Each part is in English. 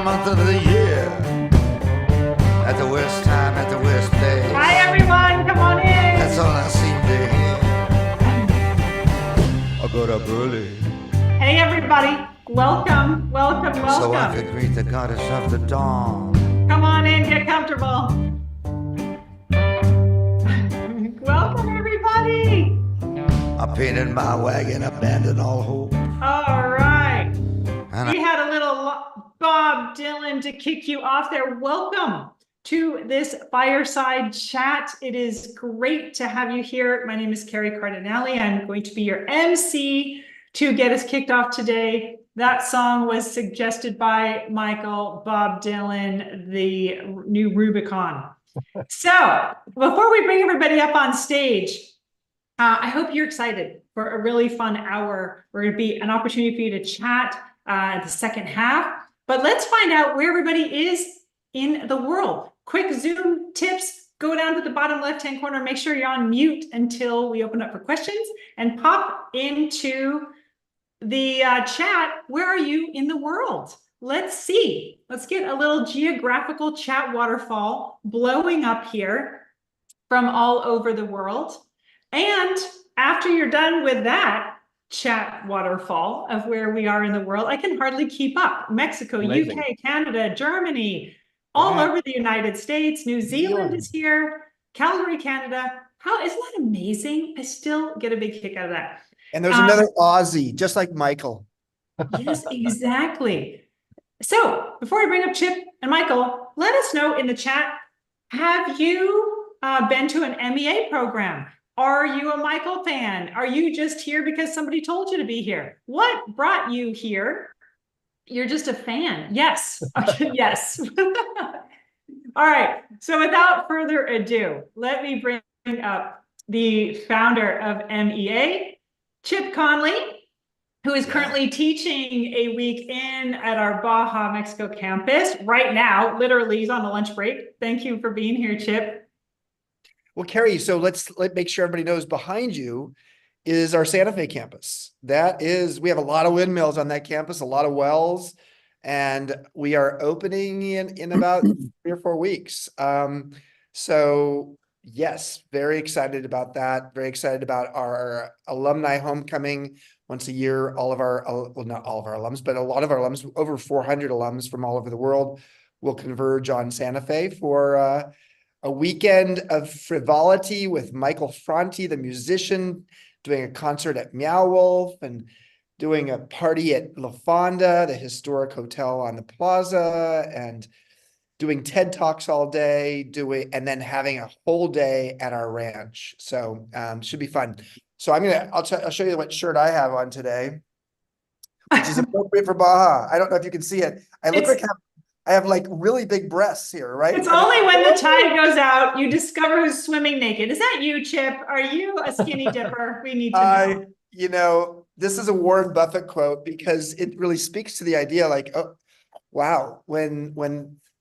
month of the year. At the worst time, at the worst place. Hi, everyone. Come on in. That's all I seem to hear. I got up early. Hey, everybody. Welcome, welcome, welcome. So I could greet the goddess of the dawn. Come on in, get comfortable. Welcome, everybody. I painted my wagon, abandoned all hope. All right. And We had a little Bob Dylan to kick you off there. Welcome to this fireside chat. It is great to have you here. My name is Carrie Cardinelli. I'm going to be your MC to get us kicked off today. That song was suggested by Michael, Bob Dylan, the new Rubicon. So before we bring everybody up on stage, I hope you're excited for a really fun hour. We're going to be an opportunity for you to chat the second half. But let's find out where everybody is in the world. Quick Zoom tips. Go down to the bottom left-hand corner. Make sure you're on mute until we open up for questions. And pop into the chat. Where are you in the world? Let's see. Let's get a little geographical chat waterfall blowing up here from all over the world. And after you're done with that chat waterfall of where we are in the world, I can hardly keep up. Mexico, Amazing. UK, Canada, Germany, all over the United States. New Zealand is here. Calgary, Canada. How isn't that amazing? I still get a big kick out of that. And there's another Aussie, just like Michael. Yes, exactly. So before I bring up Chip and Michael, let us know in the chat, have you been to an MEA program? Are you a Michael fan? Are you just here because somebody told you to be here? What brought you here? You're just a fan. Yes. Yes. All right. So without further ado, let me bring up the founder of MEA, Chip Conley, who is currently teaching a week in at our Baja, Mexico campus right now. Literally, he's on a lunch break. Thank you for being here, Chip. Well, Carrie, so let's make sure everybody knows behind you is our Santa Fe campus. We have a lot of windmills on that campus, a lot of wells, and we are opening in about 3 or 4 weeks. So yes, very excited about that. Very excited about our alumni homecoming once a year. All of our, well, not all of our alums, but a lot of our alums, over 400 alums from all over the world, will converge on Santa Fe for a weekend of frivolity with Michael Franti, the musician, doing a concert at Meow Wolf and doing a party at La Fonda, the historic hotel on the plaza, and doing TED Talks all day, and then having a whole day at our ranch. So should be fun. So I'll show you what shirt I have on today, which is appropriate for Baja. I don't know if you can see it. I have like really big breasts here, right? It's only when the tide goes out, you discover who's swimming naked. Is that you, Chip? Are you a skinny dipper? We need to know. This is a Warren Buffett quote because it really speaks to the idea like, oh, wow, when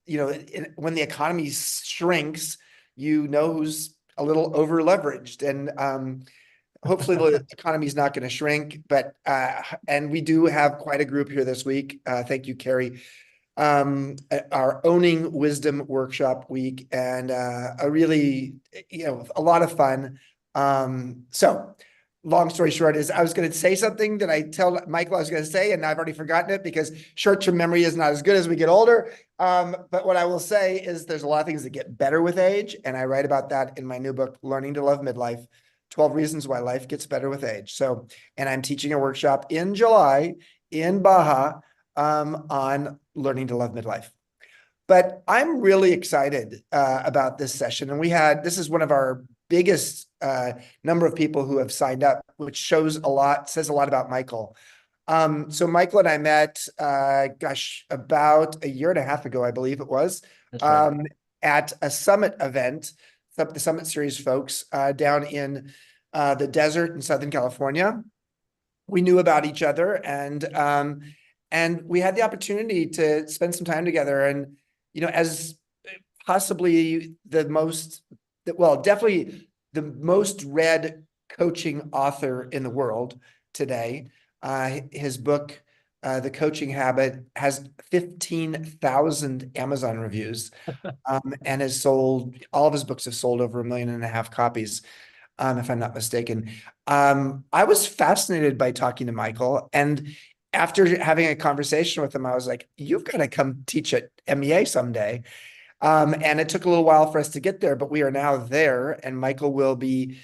the economy shrinks, you know who's a little over leveraged, and hopefully the economy is not going to shrink, but and we do have quite a group here this week. Thank you, Carrie. Our Owning Wisdom workshop week, and a really, a lot of fun. So long story short is I was going to say something that I tell Michael I was going to say, and I've already forgotten it because short-term memory is not as good as we get older. But what I will say is there's a lot of things that get better with age. And I write about that in my new book, Learning to Love Midlife, 12 Reasons Why Life Gets Better with Age. So, and I'm teaching a workshop in July in Baja on learning to love midlife. But I'm really excited about this session. And this is one of our biggest number of people who have signed up, which says a lot about Michael. So Michael and I met, about a year and a half ago, I believe it was, at a summit event, the Summit Series folks down in the desert in Southern California. We knew about each other, and we had the opportunity to spend some time together. And, as possibly definitely the most read coaching author in the world today, his book, The Coaching Habit has 15,000 Amazon reviews, and has sold, all of his books have sold over 1.5 million copies, if I'm not mistaken. I was fascinated by talking to Michael, and after having a conversation with him, I was like, you've got to come teach at MEA someday. And it took a little while for us to get there, but we are now there, and Michael will be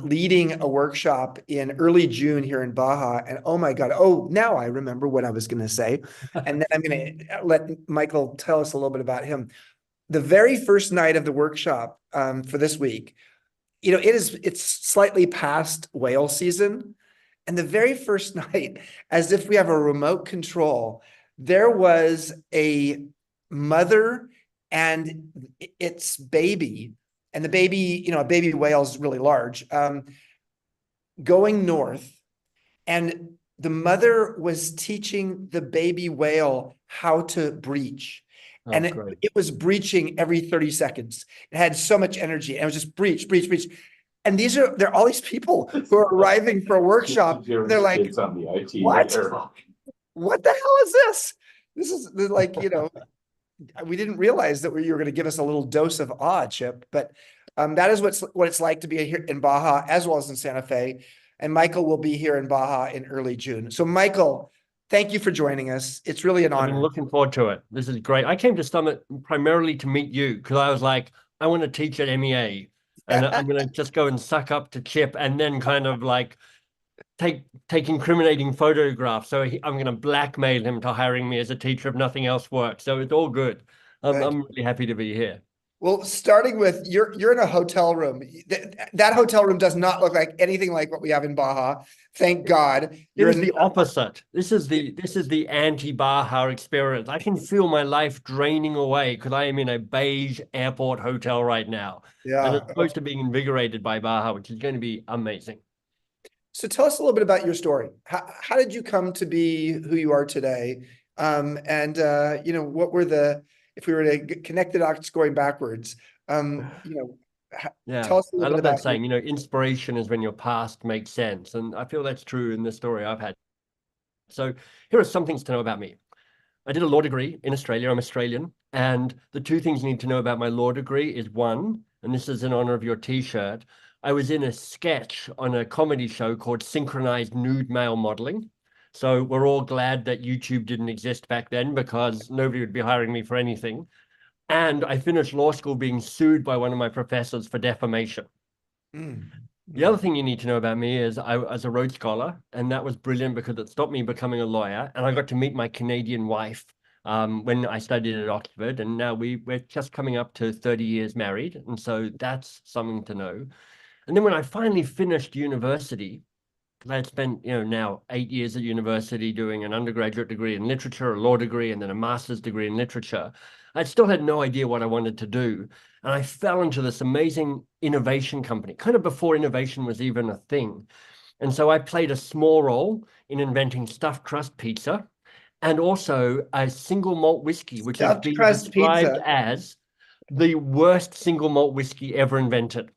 leading a workshop in early June here in Baja. And oh my God, oh, now I remember what I was going to say. And then I'm going to let Michael tell us a little bit about him. The very first night of the workshop for this week, it's slightly past whale season. And the very first night, as if we have a remote control, there was a mother and its baby, and the baby, a baby whale is really large, going north, and the mother was teaching the baby whale how to breach. And it was breaching every 30 seconds. It had so much energy, and it was just breach, breach, breach. And there are all these people who are arriving for a workshop. They're like, what the hell is this? This is like, we didn't realize that you were going to give us a little dose of awe, Chip, but that is what it's like to be here in Baja as well as in Santa Fe. And Michael will be here in Baja in early June. So Michael, thank you for joining us. It's really an honor. I've been looking forward to it. This is great. I came to Summit primarily to meet you because I was like, I want to teach at MEA, and I'm going to just go and suck up to Chip and then kind of like take incriminating photographs. So I'm going to blackmail him to hiring me as a teacher if nothing else works. So it's all good. I'm really happy to be here. Well, starting with you're in a hotel room. That hotel room does not look like anything like what we have in Baja. Thank God. You're in the opposite. This is the anti-Baja experience. I can feel my life draining away because I am in a beige airport hotel right now. Yeah. And it's supposed to be invigorated by Baja, which is going to be amazing. So tell us a little bit about your story. How did you come to be who you are today? What were if we were to connect the dots going backwards, Yeah, tell us a little bit I love about that saying, inspiration is when your past makes sense. And I feel that's true in the story I've had. So here are some things to know about me. I did a law degree in Australia. I'm Australian. And the two things you need to know about my law degree is one, and this is in honor of your t-shirt, I was in a sketch on a comedy show called Synchronized Nude Male Modeling. So we're all glad that YouTube didn't exist back then because nobody would be hiring me for anything. And I finished law school being sued by one of my professors for defamation. The other thing you need to know about me is I was a Rhodes Scholar, and that was brilliant because it stopped me becoming a lawyer. And I got to meet my Canadian wife when I studied at Oxford. And now we're just coming up to 30 years married. And so that's something to know. And then when I finally finished university, I had spent, now 8 years at university doing an undergraduate degree in literature, a law degree, and then a master's degree in literature. I still had no idea what I wanted to do. And I fell into this amazing innovation company, kind of before innovation was even a thing. And so I played a small role in inventing stuffed crust pizza and also a single malt whiskey, which has been described as the worst single malt whiskey ever invented.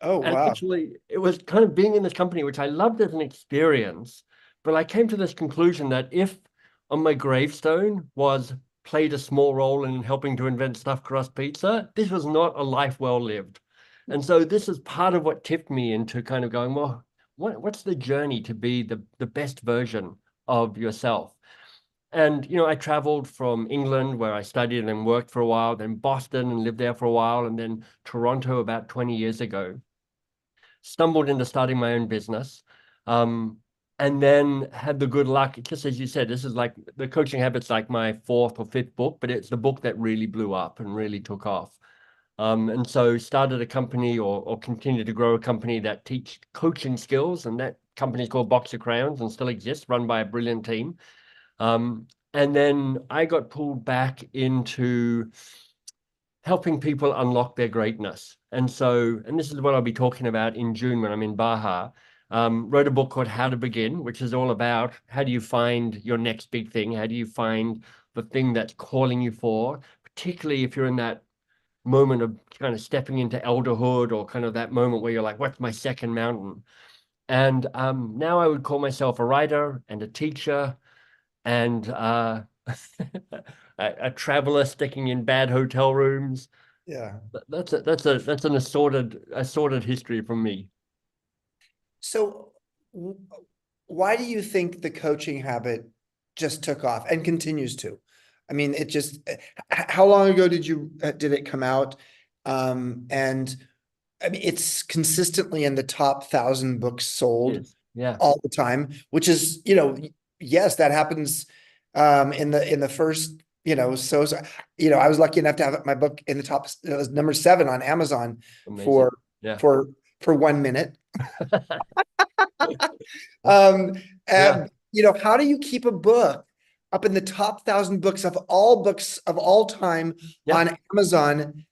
Oh, wow. And actually, it was kind of being in this company, which I loved as an experience, but I came to this conclusion that if on my gravestone was played a small role in helping to invent stuffed crust pizza, this was not a life well lived. And so this is part of what tipped me into kind of going, well, what's the journey to be the best version of yourself? And, I traveled from England where I studied and worked for a while, then Boston and lived there for a while, and then Toronto about 20 years ago. Stumbled into starting my own business, and then had the good luck, just as you said, this is like the Coaching Habits, like my 4th or 5th book, but it's the book that really blew up and really took off. And so started a company or continued to grow a company that teach coaching skills, and that company is called Box of Crowns and still exists, run by a brilliant team. And then I got pulled back into helping people unlock their greatness. And this is what I'll be talking about in June when I'm in Baja. Wrote a book called How to Begin, which is all about how do you find your next big thing? How do you find the thing that's calling you for, particularly if you're in that moment of kind of stepping into elderhood or kind of that moment where you're like, what's my second mountain? And now I would call myself a writer and a teacher and a traveler sticking in bad hotel rooms. Yeah. That's an assorted history from me. So why do you think the coaching habit just took off and continues to? I mean, it just, how long ago did it come out? And I mean, it's consistently in the top 1,000 books sold Yes. Yeah. all the time, which is, yes, that happens in the first, I was lucky enough to have my book in the top, it was number 7 on Amazon Amazing. for Yeah. for 1 minute. Yeah. How do you keep a book up in the top 1,000 books of all time Yeah. on Amazon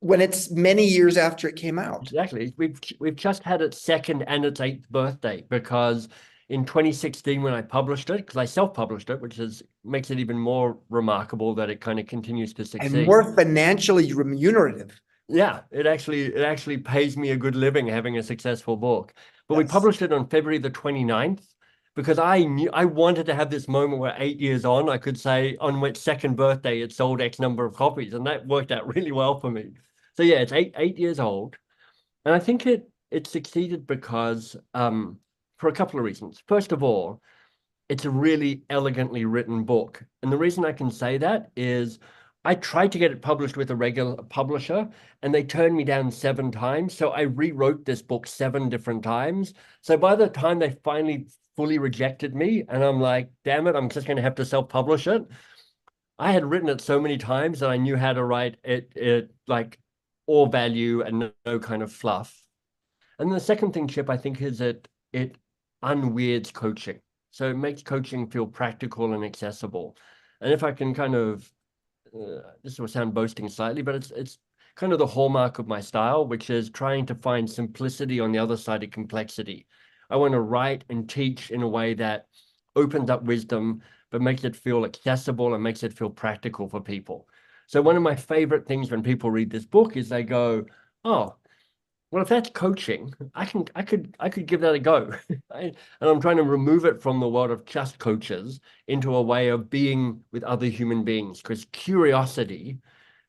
when it's many years after it came out? Exactly. We've just had its 2nd and its 8th birthday, because in 2016 when I published it, because I self-published it, which makes it even more remarkable that it kind of continues to And succeed. more financially remunerative. Yeah, it actually pays me a good living having a successful book. But we Yes. published it on February the 29th because I knew I wanted to have this moment where 8 years on, I could say on its 2nd birthday, it sold X number of copies, and that worked out really well for me. So yeah, it's eight years old. And I think it succeeded because for a couple of reasons. First of all, it's a really elegantly written book. And the reason I can say that is I tried to get it published with a regular publisher and they turned me down 7 times. So I rewrote this book 7 different times. So by the time they finally fully rejected me and I'm like, damn it, I'm just going to have to self-publish it. I had written it so many times that I knew how to write it like all value and no kind of fluff. And the second thing, Chip, I think is it unweirds coaching. So it makes coaching feel practical and accessible. And if I can kind of, this will sound boasting slightly, but it's kind of the hallmark of my style, which is trying to find simplicity on the other side of complexity. I want to write and teach in a way that opens up wisdom, but makes it feel accessible and makes it feel practical for people. So one of my favorite things when people read this book is they go, oh, well, if that's coaching, I could give that a go. And I'm trying to remove it from the world of just coaches into a way of being with other human beings, because curiosity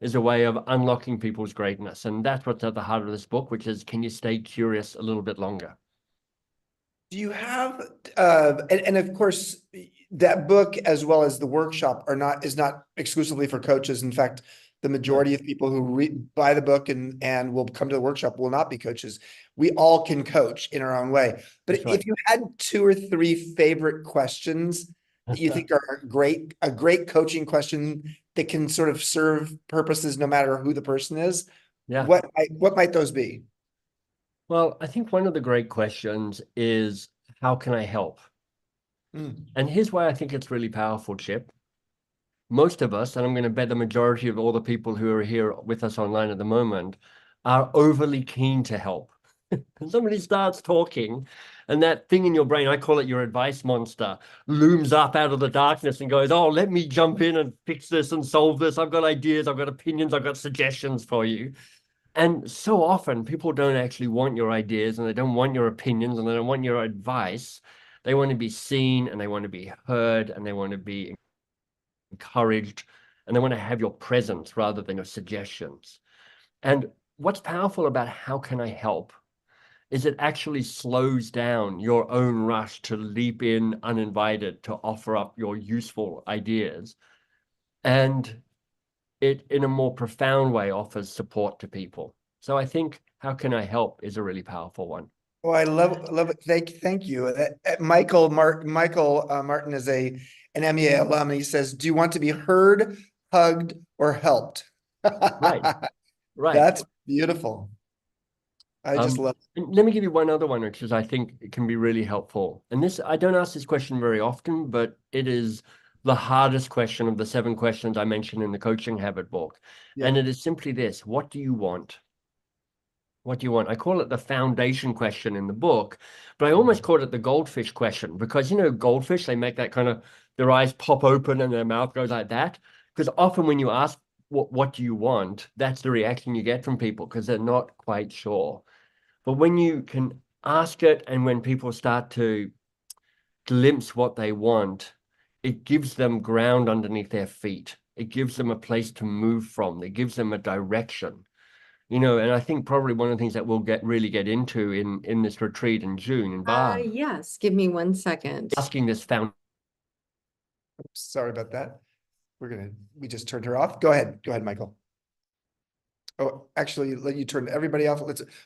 is a way of unlocking people's greatness. And that's what's at the heart of this book, which is, can you stay curious a little bit longer? Do you have, and of course, that book as well as the workshop is not exclusively for coaches. In fact, the majority of people who buy the book and will come to the workshop will not be coaches. We all can coach in our own way. But That's right. if you had 2 or 3 favorite questions that you think are a great coaching question that can sort of serve purposes no matter who the person is, Yeah. what might those be? Well, I think one of the great questions is, how can I help? And here's why I think it's really powerful, Chip. Most of us, and I'm going to bet the majority of all the people who are here with us online at the moment, are overly keen to help. And somebody starts talking, and that thing in your brain, I call it your advice monster, looms up out of the darkness and goes, oh, let me jump in and fix this and solve this. I've got ideas, I've got opinions, I've got suggestions for you. And so often people don't actually want your ideas, and they don't want your opinions, and they don't want your advice. They want to be seen, and they want to be heard, and they want to be encouraged, and they want to have your presence rather than your suggestions. And what's powerful about how can I help is it actually slows down your own rush to leap in uninvited to offer up your useful ideas. And it, in a more profound way, offers support to people. So I think how can I help is a really powerful one. Oh, I love it. Thank you. Michael Martin is an MEA alum, and he says, "Do you want to be heard, hugged, or helped?" Right. That's beautiful. I just love it. And let me give you one other one, which is I think it can be really helpful. And this, I don't ask this question very often, but it is the hardest question of the 7 questions I mentioned in the Coaching Habit book. Yeah. And it is simply this: what do you want? What do you want? I call it the foundation question in the book, but I almost call it the goldfish question, because, goldfish, they make that kind of, their eyes pop open and their mouth goes like that. Because often when you ask, what do you want? That's the reaction you get from people, because they're not quite sure. But when you can ask it, and when people start to glimpse what they want, it gives them ground underneath their feet. It gives them a place to move from. It gives them a direction. And I think probably one of the things that we'll really get into in this retreat in June in Baja, Yes, give me 1 second. asking this found. Sorry about that. We just turned her off. Go ahead, Michael. Oh, actually, let you turn everybody off.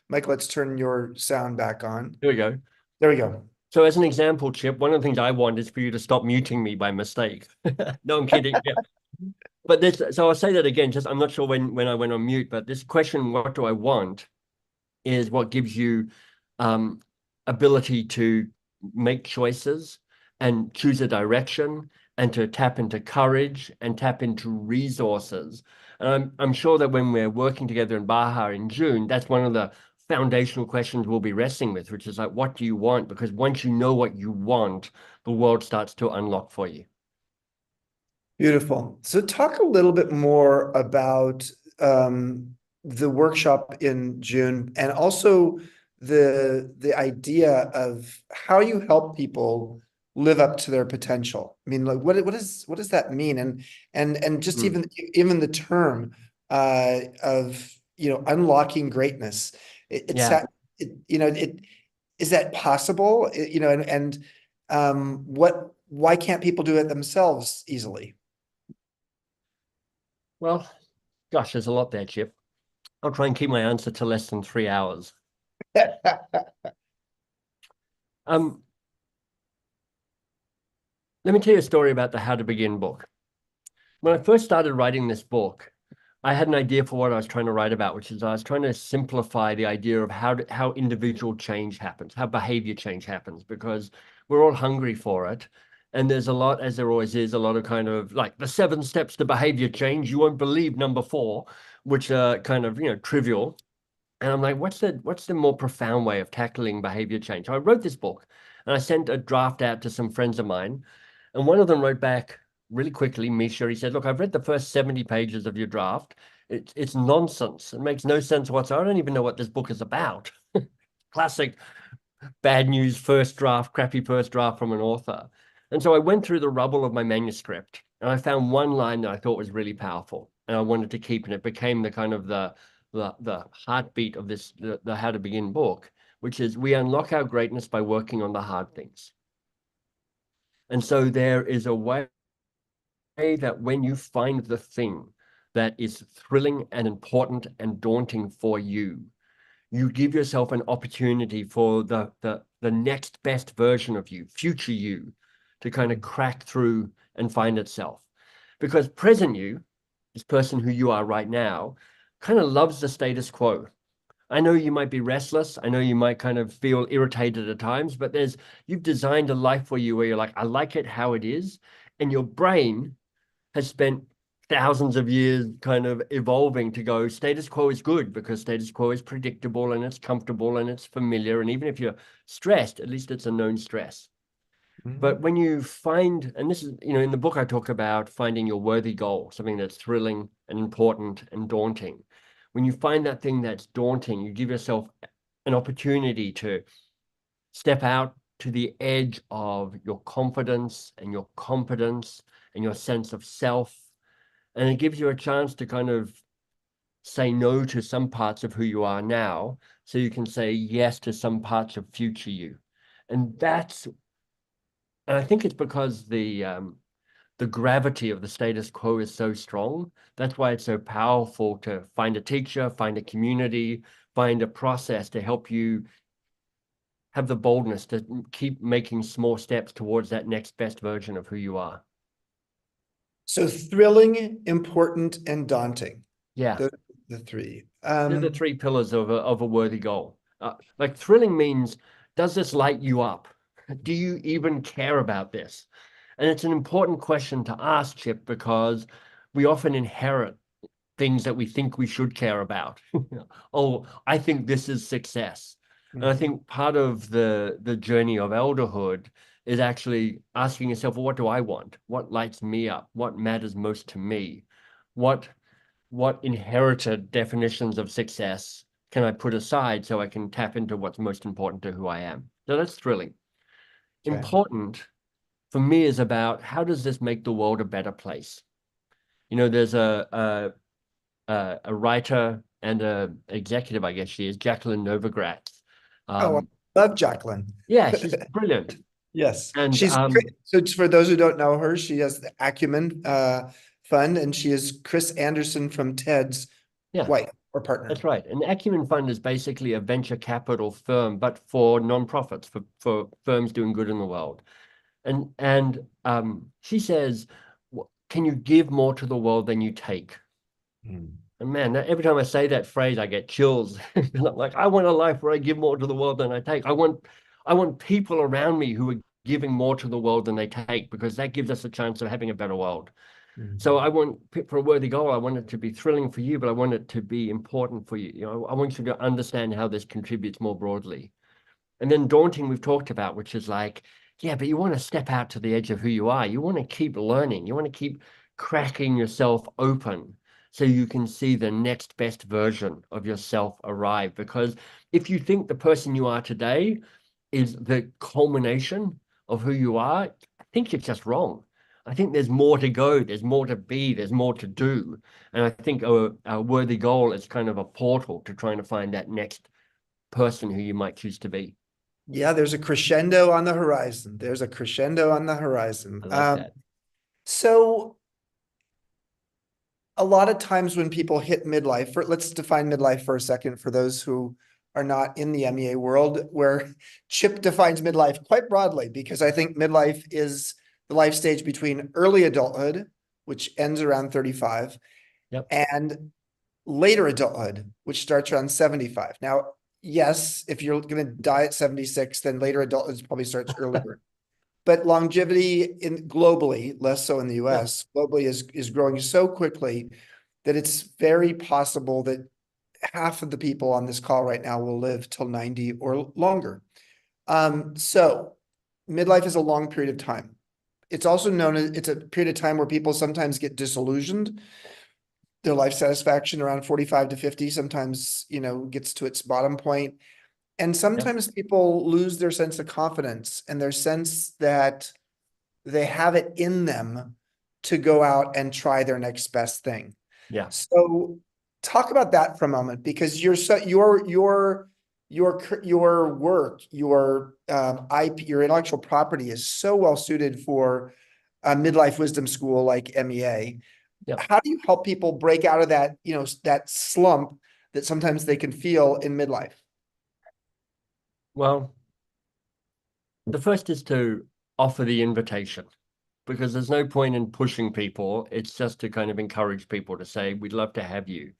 Michael, let's turn your sound back on. Here we go. There we go. So as an example, Chip, one of the things I want is for you to stop muting me by mistake. No, I'm kidding. Yeah. But so I'll say that again, just I'm not sure when I went on mute, but this question, what do I want, is what gives you ability to make choices and choose a direction and to tap into courage and tap into resources. And I'm sure that when we're working together in Baja in June, that's one of the foundational questions we'll be wrestling with, which is like, what do you want? Because once you know what you want, the world starts to unlock for you. Beautiful. So talk a little bit more about the workshop in June, and also the idea of how you help people live up to their potential. I mean, like what does that mean? And just even the term of unlocking greatness. Is that possible? Why can't people do it themselves easily? Well, gosh, there's a lot there, Chip. I'll try and keep my answer to less than 3 hours. Let me tell you a story about the How to Begin book. When I first started writing this book, I had an idea for what I was trying to write about, which is I was trying to simplify the idea of how individual change happens, how behavior change happens, because we're all hungry for it. And there's a lot, as there always is, a lot of kind of like the 7 steps to behavior change. You won't believe number 4, which are kind of, trivial. And I'm like, what's the more profound way of tackling behavior change? So I wrote this book and I sent a draft out to some friends of mine. And one of them wrote back really quickly, Misha. He said, look, I've read the first 70 pages of your draft. It's nonsense. It makes no sense whatsoever. I don't even know what this book is about. Classic bad news first draft, crappy first draft from an author. And so I went through the rubble of my manuscript and I found one line that I thought was really powerful and I wanted to keep, and it became the kind of the heartbeat of the How to Begin book, which is, we unlock our greatness by working on the hard things. And so there is a way that when you find the thing that is thrilling and important and daunting for you, you give yourself an opportunity for the next best version of you, future you, to kind of crack through and find itself. Because present you, this person who you are right now, kind of loves the status quo. I know you might be restless. I know you might kind of feel irritated at times, but you've designed a life for you where you're like, I like it how it is. And your brain has spent thousands of years kind of evolving to go, status quo is good because status quo is predictable and it's comfortable and it's familiar. And even if you're stressed, at least it's a known stress. But when you find, and this is, in the book, I talk about finding your worthy goal, something that's thrilling and important and daunting. When you find that thing that's daunting, you give yourself an opportunity to step out to the edge of your confidence and your competence and your sense of self. And it gives you a chance to kind of say no to some parts of who you are now, so you can say yes to some parts of future you. And I think it's because the gravity of the status quo is so strong. That's why it's so powerful to find a teacher, find a community, find a process to help you have the boldness to keep making small steps towards that next best version of who you are. So thrilling, important, and daunting. Yeah. The 3. They're the 3 pillars of a worthy goal. Like thrilling means, does this light you up? Do you even care about this? And it's an important question to ask, Chip, because we often inherit things that we think we should care about. Oh, I think this is success. And I think part of the journey of elderhood is actually asking yourself, well, what do I want? What lights me up? What matters most to me? What inherited definitions of success can I put aside so I can tap into what's most important to who I am? So that's thrilling. Okay. Important for me is about how does this make the world a better place? You know, there's a writer and a executive, I guess she is, Jacqueline Novogratz. Oh, I love Jacqueline. Yeah, she's brilliant. Yes, And she's so for those who don't know her, she has the Acumen Fund, and she is Chris Anderson from TED's yeah, wife or partner. that's right. An Acumen Fund is basically a venture capital firm, but for nonprofits, for firms doing good in the world. And she says, can you give more to the world than you take? And man, every time I say that phrase, I get chills. And I'm like, I want a life where I give more to the world than I take. I want people around me who are giving more to the world than they take, because that gives us a chance of having a better world. So I want, for a worthy goal, I want it to be thrilling for you, but I want it to be important for you. You know, I want you to understand how this contributes more broadly. And then daunting, we've talked about, which is like, yeah, but you want to step out to the edge of who you are. You want to keep learning. You want to keep cracking yourself open so you can see the next best version of yourself arrive. Because if you think the person you are today is the culmination of who you are, I think you're just wrong. I think there's more to go, there's more to be, there's more to do. And I think a worthy goal is kind of a portal to trying to find that next person who you might choose to be. Yeah, there's a crescendo on the horizon. There's a crescendo on the horizon. I like that. So a lot of times when people hit midlife, let's define midlife for a second for those who are not in the MEA world, where Chip defines midlife quite broadly, because I think midlife is the life stage between early adulthood, which ends around 35, Yep. and later adulthood, which starts around 75. Now, yes, if you're going to die at 76, then later adulthood probably starts earlier. But longevity globally, less so in the US, globally is growing so quickly that it's very possible that half of the people on this call right now will live till 90 or longer. So midlife is a long period of time. It's also known as, it's a period of time where people sometimes get disillusioned. Their life satisfaction around 45 to 50 sometimes, gets to its bottom point. And sometimes people lose their sense of confidence and their sense that they have it in them to go out and try their next best thing. Yeah. So talk about that for a moment, because your work, your IP, your intellectual property is so well suited for a midlife wisdom school like MEA. Yep. How do you help people break out of that, that slump that sometimes they can feel in midlife? Well, the first is to offer the invitation, because there's no point in pushing people. It's just to kind of encourage people to say, we'd love to have you.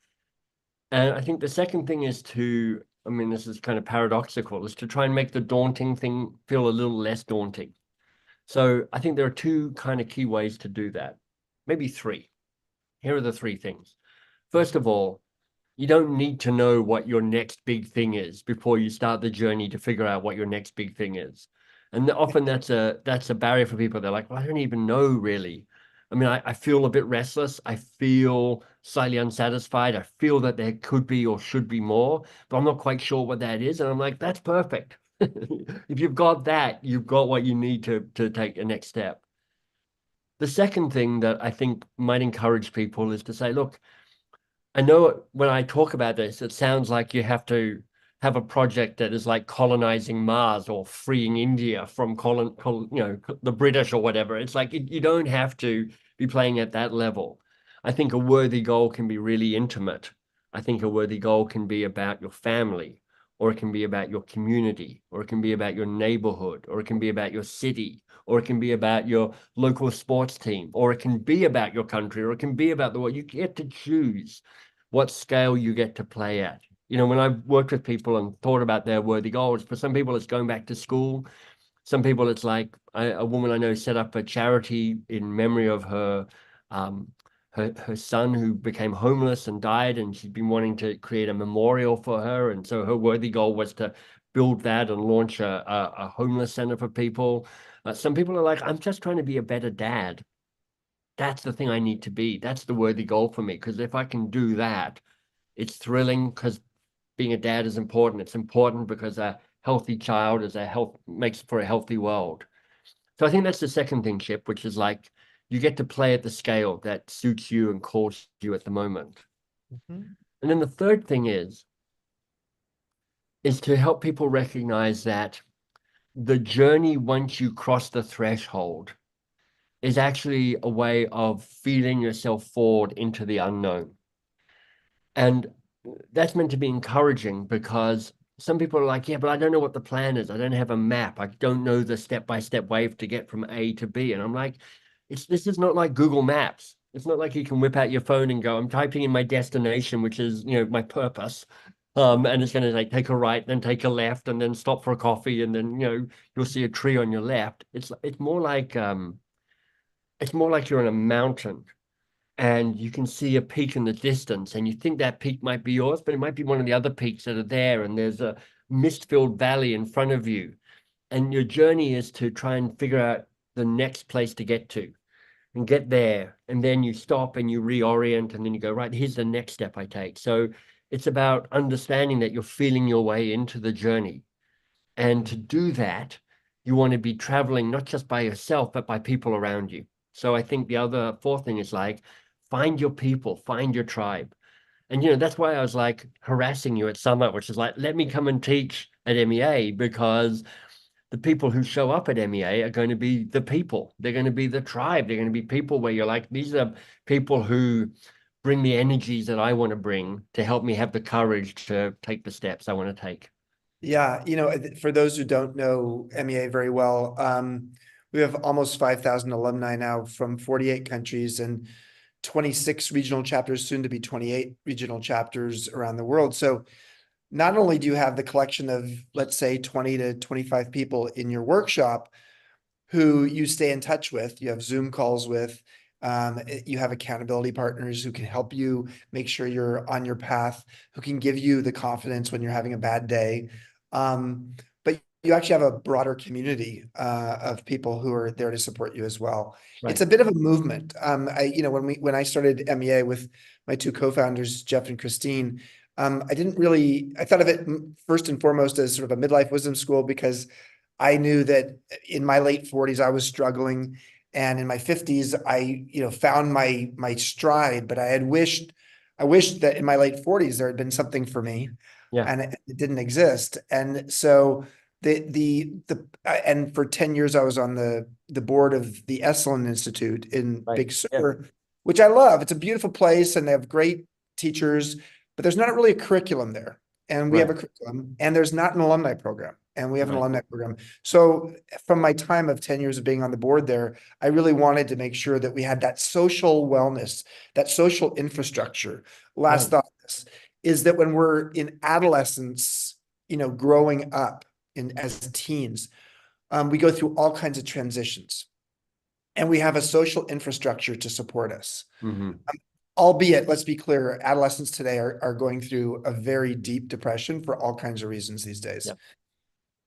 And I think the second thing is to, I mean, this is kind of paradoxical, is to try and make the daunting thing feel a little less daunting. So I think there are two kind of key ways to do that, maybe three. Here are the three things. First of all, you don't need to know what your next big thing is before you start the journey to figure out what your next big thing is. And often that's a barrier for people. They're like, well, I don't even know really. I mean, I feel a bit restless. I feel slightly unsatisfied. I feel that there could be or should be more, but I'm not quite sure what that is. And I'm like, that's perfect. If you've got that, you've got what you need to take a next step. The second thing that I think might encourage people is to say, look, I know when I talk about this, it sounds like you have to have a project that is like colonizing Mars or freeing India from the British or whatever. It's like you don't have to be playing at that level. I think a worthy goal can be really intimate. I think a worthy goal can be about your family, or it can be about your community, or it can be about your neighborhood, or it can be about your city, or it can be about your local sports team, or it can be about your country, or it can be about the world. You get to choose what scale you get to play at. You know, when I've worked with people and thought about their worthy goals, for some people it's going back to school. Some people it's like a woman I know set up a charity in memory of her her son who became homeless and died, and she'd been wanting to create a memorial for her. And so her worthy goal was to build that and launch a homeless center for people. Some people are like, I'm just trying to be a better dad. That's the thing I need to be. That's the worthy goal for me. Because if I can do that, it's thrilling, because being a dad is important. It's important because a healthy child makes for a healthy world. So I think that's the second thing, Chip, which is like you get to play at the scale that suits you and calls you at the moment. Mhm. And then the third thing is to help people recognize that the journey, once you cross the threshold, is actually a way of feeling yourself forward into the unknown. And that's meant to be encouraging, because some people are like, yeah, but I don't know what the plan is. I don't have a map. I don't know the step-by-step way to get from A to B. And I'm like, this is not like Google Maps. It's not like you can whip out your phone and go, I'm typing in my destination, which is, my purpose. And it's going to like take a right, then take a left, and then stop for a coffee, and then, you'll see a tree on your left. It's more like you're on a mountain and you can see a peak in the distance, and you think that peak might be yours, but it might be one of the other peaks that are there, and there's a mist-filled valley in front of you. And your journey is to try and figure out the next place to get to and get there. And then you stop and you reorient, and then you go, right, here's the next step I take. So it's about understanding that you're feeling your way into the journey. And to do that, you want to be traveling not just by yourself, but by people around you. So I think the other fourth thing is like, find your people, find your tribe. And, that's why I was like harassing you at Summit, which is like, let me come and teach at MEA, because the people who show up at MEA are going to be the people. They're going to be the tribe. They're going to be people where you're like, these are people who bring the energies that I want to bring to help me have the courage to take the steps I want to take. Yeah, for those who don't know MEA very well, we have almost 5,000 alumni now from 48 countries and 26 regional chapters, soon to be 28 regional chapters around the world. So not only do you have the collection of, let's say, 20 to 25 people in your workshop who you stay in touch with, you have Zoom calls with, you have accountability partners who can help you make sure you're on your path, who can give you the confidence when you're having a bad day. But you actually have a broader community of people who are there to support you as well. Right. It's a bit of a movement. When I started MEA with my two co-founders, Jeff and Christine, I thought of it first and foremost as sort of a midlife wisdom school, because I knew that in my late 40s, I was struggling. And in my 50s, I, found my stride, but I wished that in my late 40s, there had been something for me. Yeah. And it didn't exist. And so and for 10 years, I was on the board of the Esalen Institute in Right. Big Sur, which I love. It's a beautiful place and they have great teachers, but there's not really a curriculum there. And we have a curriculum, and there's not an alumni program, and we have an alumni program. So from my time of 10 years of being on the board there, I really wanted to make sure that we had that social wellness, that social infrastructure. Last thought is that when we're in adolescence, growing up as teens, we go through all kinds of transitions, and we have a social infrastructure to support us. Mm-hmm. Albeit, let's be clear, adolescents today are going through a very deep depression for all kinds of reasons these days. Yep.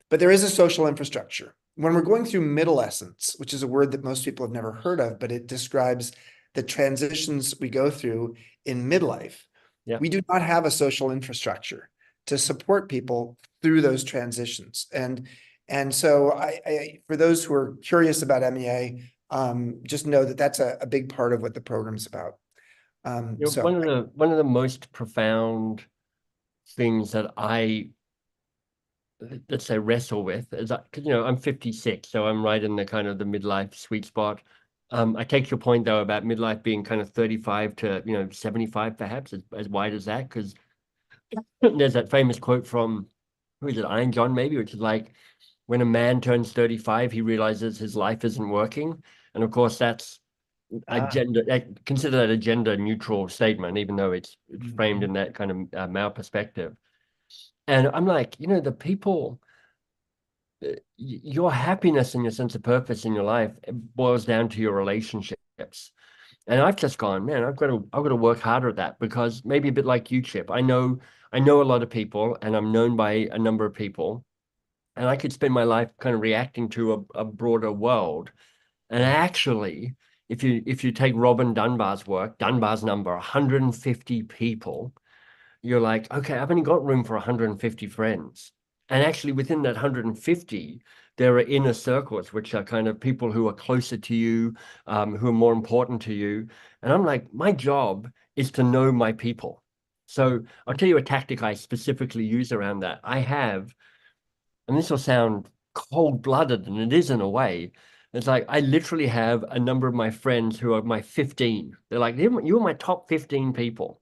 But there is a social infrastructure. When we're going through midolescence, which is a word that most people have never heard of, but it describes the transitions we go through in midlife, we do not have a social infrastructure to support people through those transitions. And so I for those who are curious about MEA, just know that that's a big part of what the program's about. So one of the most profound things that let's say wrestle with is that, because I'm 56, so I'm right in the kind of the midlife sweet spot. I take your point though about midlife being kind of 35 to 75, perhaps as wide as that, because there's that famous quote from, who is it, Iron John maybe, which is like, when a man turns 35, he realizes his life isn't working. And of course, that's consider that a gender neutral statement, even though it's framed in that kind of male perspective. And I'm like, the people, your happiness and your sense of purpose in your life boils down to your relationships. And I've just gone, man, I've got to work harder at that, because maybe a bit like you, Chip, I know a lot of people, and I'm known by a number of people, and I could spend my life kind of reacting to a broader world. And actually, if you take Robin Dunbar's work, Dunbar's number, 150 people, you're like, okay, I've only got room for 150 friends. And actually within that 150, there are inner circles, which are kind of people who are closer to you, who are more important to you. And I'm like, my job is to know my people. So I'll tell you a tactic I specifically use around that. I have, and this will sound cold-blooded, and it is in a way. It's like I literally have a number of my friends who are my 15. They're like, you're my top 15 people.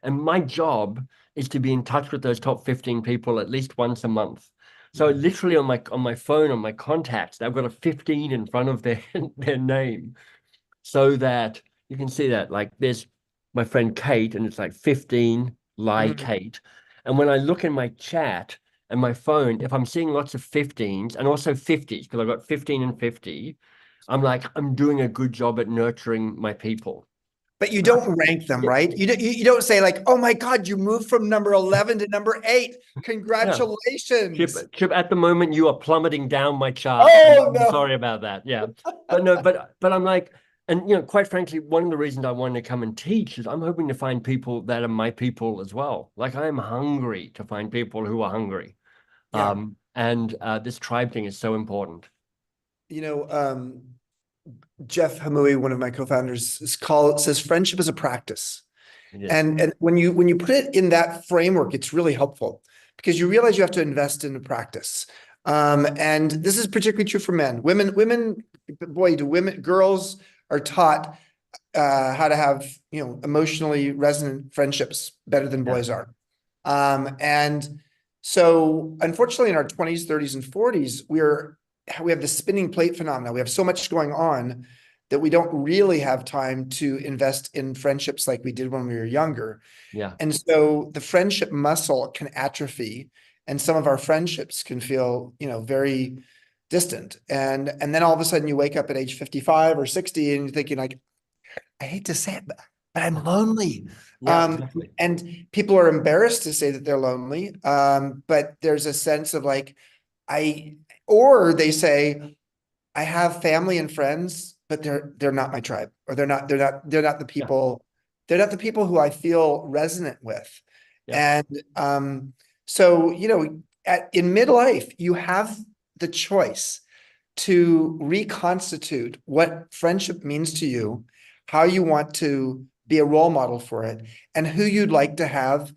And my job is to be in touch with those top 15 people at least once a month. So literally on my phone, on my contacts, I've got a 15 in front of their name, so that you can see that, like, there's my friend Kate, and it's like 15 Mhm. Kate. And when I look in my chat and my phone, if I'm seeing lots of 15s and also 50s, because I've got 15 and 50, I'm like, I'm doing a good job at nurturing my people. But you don't rank them, right? You don't say like, oh my God, you moved from number 11 to number 8. Yeah. Congratulations. Chip, at the moment you are plummeting down my chart. Oh I'm no. sorry about that. Yeah. But no, but I'm like, and quite frankly, one of the reasons I wanted to come and teach is I'm hoping to find people that are my people as well. Like, I'm hungry to find people who are hungry. Yeah. And this tribe thing is so important. You know, Jeff Hamui, one of my co-founders, says friendship is a practice. Yes. And when you put it in that framework, it's really helpful because you realize you have to invest in the practice. And this is particularly true for men. Girls are taught how to have, emotionally resonant friendships better than boys are. And so unfortunately in our 20s, 30s, and 40s, we have the spinning plate phenomenon. We have so much going on that we don't really have time to invest in friendships like we did when we were younger. Yeah. And so the friendship muscle can atrophy, and some of our friendships can feel, very distant. And then all of a sudden you wake up at age 55 or 60 and you're thinking like, I hate to say it, but I'm lonely. Yeah, exactly. And people are embarrassed to say that they're lonely. But there's a sense of like, or they say, I have family and friends, but they're not my tribe, or they're not the people, they're not the people who I feel resonant with. Yeah. And so, in midlife, you have the choice to reconstitute what friendship means to you, how you want to be a role model for it, and who you'd like to have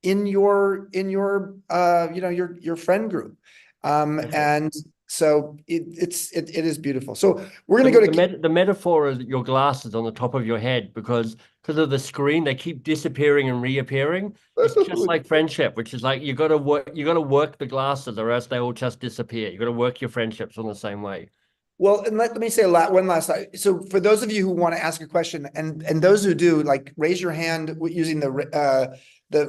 in your your friend group. And so it is beautiful. So we're going to go to the metaphor is your glasses on the top of your head, because of the screen, they keep disappearing and reappearing. It's just like friendship, which is like you got to work the glasses, or else they all just disappear. You got to work your friendships on the same way. Well, and let me say one last time. So for those of you who want to ask a question, and those who do, like, raise your hand using the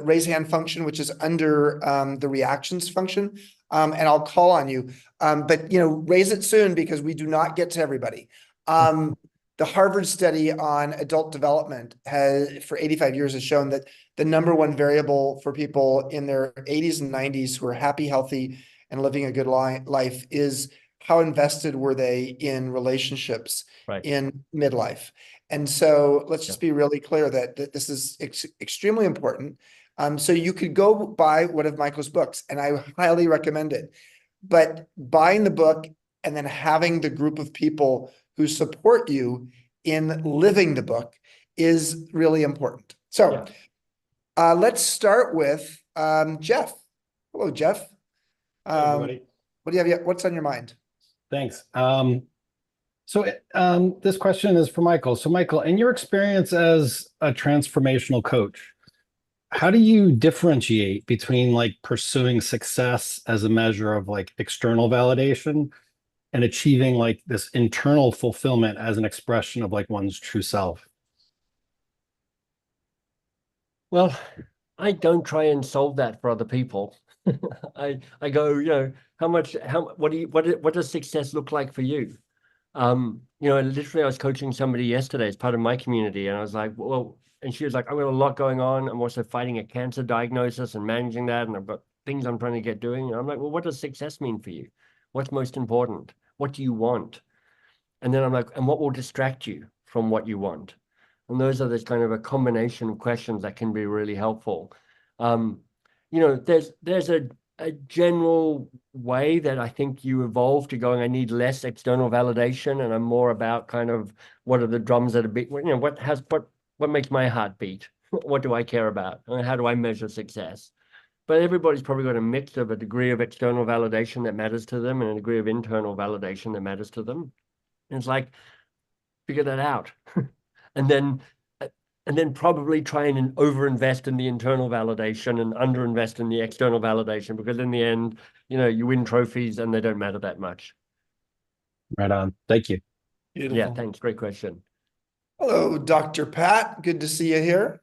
raise hand function, which is under the reactions function, and I'll call on you. But raise it soon, because we do not get to everybody. The Harvard study on adult development for 85 years has shown that the number one variable for people in their 80s and 90s who are happy, healthy, and living a good life is how invested were they in relationships in midlife. And so let's just be really clear that this is extremely important. So you could go buy one of Michael's books, and I highly recommend it. But buying the book and then having the group of people who support you in living the book is really important. So let's start with Jeff. Hello, Jeff. Hey, everybody. What do you have? What's on your mind? Thanks. This question is for Michael. So Michael, in your experience as a transformational coach, how do you differentiate between like pursuing success as a measure of like external validation and achieving like this internal fulfillment as an expression of like one's true self? Well, I don't try and solve that for other people. I go, what does success look like for you? Literally I was coaching somebody yesterday as part of my community, and I was like, well, and she was like, I've got a lot going on. I'm also fighting a cancer diagnosis and managing that, and I've got things I'm trying to get doing. And I'm like, well, what does success mean for you? What's most important? What do you want? And then I'm like, and what will distract you from what you want? And those are this kind of a combination of questions that can be really helpful. There's a a general way that I think you evolve to going, I need less external validation, and I'm more about kind of what are the drums that are beat, what makes my heart beat? What do I care about? And how do I measure success? But everybody's probably got a mix of a degree of external validation that matters to them and a degree of internal validation that matters to them. And it's like, figure that out. and then and then probably try and overinvest in the internal validation and underinvest in the external validation, because in the end, you win trophies and they don't matter that much. Right on. Thank you. Beautiful. Yeah, thanks. Great question. Hello, Dr. Pat. Good to see you here.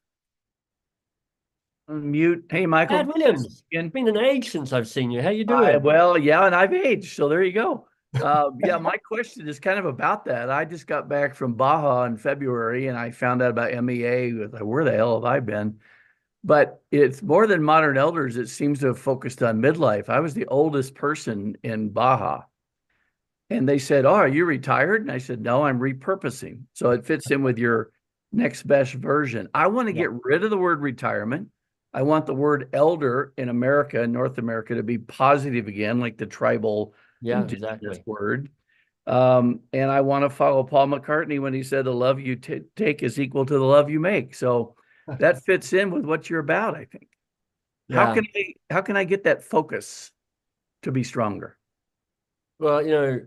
Unmute. Hey, Michael. Pat Williams, Again. it's been an age since I've seen you. How you doing? Well, yeah, and I've aged, so there you go. Yeah, my question is kind of about that. I just got back from Baja in February, and I found out about MEA. Where the hell have I been? But it's more than modern elders. It seems to have focused on midlife. I was the oldest person in Baja. And they said, "Oh, are you retired?" And I said, "No, I'm repurposing." So it fits in with your next best version. I want to get rid of the word retirement. I want the word elder in America and North America to be positive again, like the tribal indigenous word. And I want to follow Paul McCartney when he said, "The love you take is equal to the love you make." So that fits in with what you're about, I think. Yeah. How can I get that focus to be stronger? Well,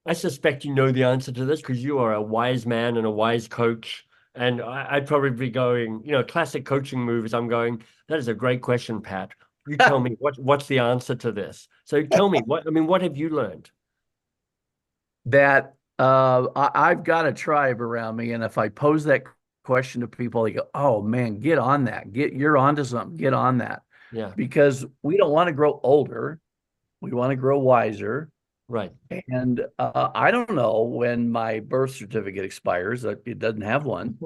I suspect you know the answer to this because you are a wise man and a wise coach. And I'd probably be going, classic coaching move is I'm going, that is a great question, Pat. You tell me what's the answer to this. So tell me, what have you learned? That I've got a tribe around me, and if I pose that question to people, they go, "Oh man, get on that. You're onto something. Get on that." Yeah. Because we don't want to grow older. We want to grow wiser. Right. And I don't know when my birth certificate expires. It doesn't have one.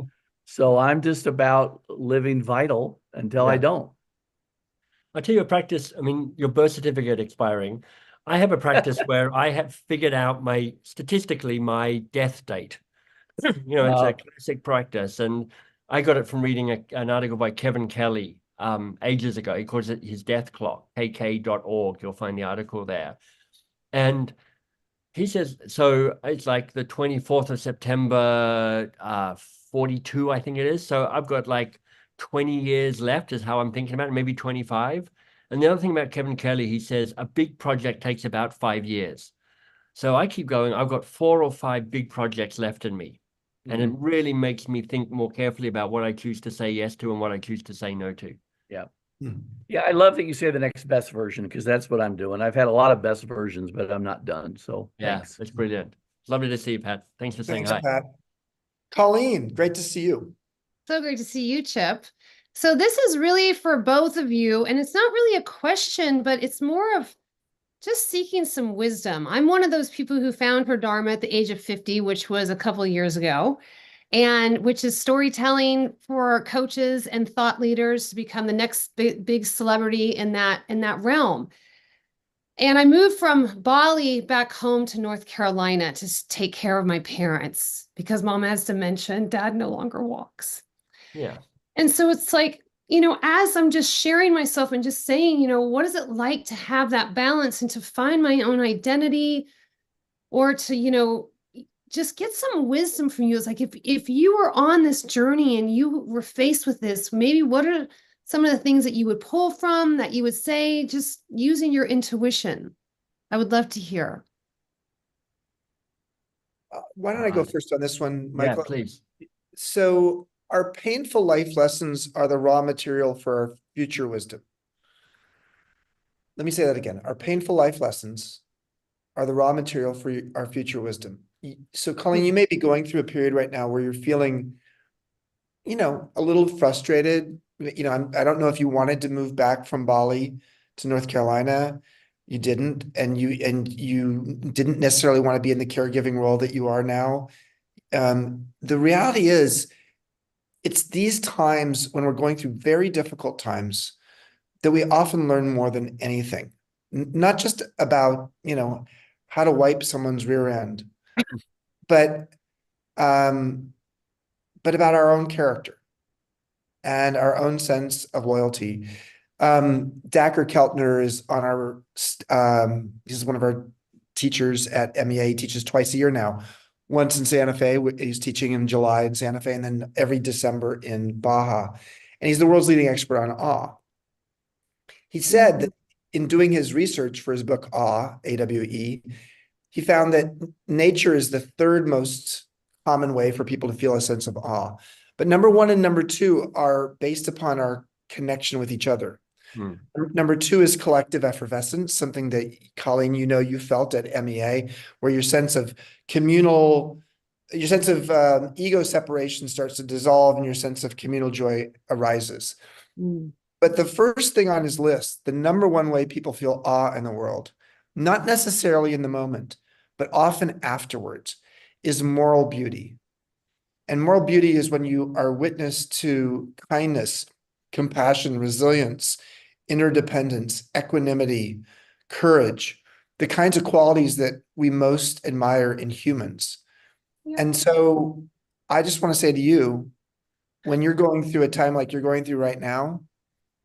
So I'm just about living vital until I don't. I'll tell you a practice. Your birth certificate expiring. I have a practice where I have figured out statistically my death date. It's a classic practice. And I got it from reading an article by Kevin Kelly ages ago. He calls it his death clock, kk.org. You'll find the article there. And he says, so it's like the 24th of September, 42, I think it is. So I've got like 20 years left is how I'm thinking about it, maybe 25. And the other thing about Kevin Kelly, he says a big project takes about 5 years. So I keep going. I've got 4 or 5 big projects left in me. And it really makes me think more carefully about what I choose to say yes to and what I choose to say no to. Yeah. Yeah, I love that you say the next best version, because that's what I'm doing. I've had a lot of best versions, but I'm not done. So thanks. That's brilliant. Lovely to see you, Pat. Thanks for saying hi. Pat. Colleen, great to see you. So great to see you, Chip. So this is really for both of you, and it's not really a question, but it's more of just seeking some wisdom. I'm one of those people who found her Dharma at the age of 50, which was a couple of years ago, and which is storytelling for coaches and thought leaders to become the next big celebrity in that realm. And I moved from Bali back home to North Carolina to take care of my parents because mom has dementia and dad no longer walks. Yeah. And so it's like, as I'm just sharing myself and just saying, what is it like to have that balance and to find my own identity, or to, just get some wisdom from you. It's like, if you were on this journey and you were faced with this, maybe what are some of the things that you would pull from, that you would say, just using your intuition? I would love to hear. Why don't I go first on this one, Michael? Yeah, please. So our painful life lessons are the raw material for our future wisdom. Let me say that again. Our painful life lessons are the raw material for our future wisdom. So Colleen, you may be going through a period right now where you're feeling, a little frustrated. I don't know if you wanted to move back from Bali to North Carolina. You didn't, and you didn't necessarily want to be in the caregiving role that you are now. The reality is, it's these times when we're going through very difficult times that we often learn more than anything. Not just about, how to wipe someone's rear end, but about our own character and our own sense of loyalty. Dacker Keltner is on our, he's one of our teachers at MEA. He teaches twice a year now. Once in Santa Fe, he's teaching in July in Santa Fe, and then every December in Baja. And he's the world's leading expert on awe. He said that in doing his research for his book, Awe, AWE, he found that nature is the third most common way for people to feel a sense of awe. But number one and number two are based upon our connection with each other. Number two is collective effervescence, something that, Colleen, you felt at MEA, where your sense of ego separation starts to dissolve and your sense of communal joy arises. But the first thing on his list, the number one way people feel awe in the world, not necessarily in the moment, but often afterwards, is moral beauty. And moral beauty is when you are witness to kindness, compassion, resilience, interdependence, equanimity, courage, the kinds of qualities that we most admire in humans. And so I just want to say to you, when you're going through a time like you're going through right now,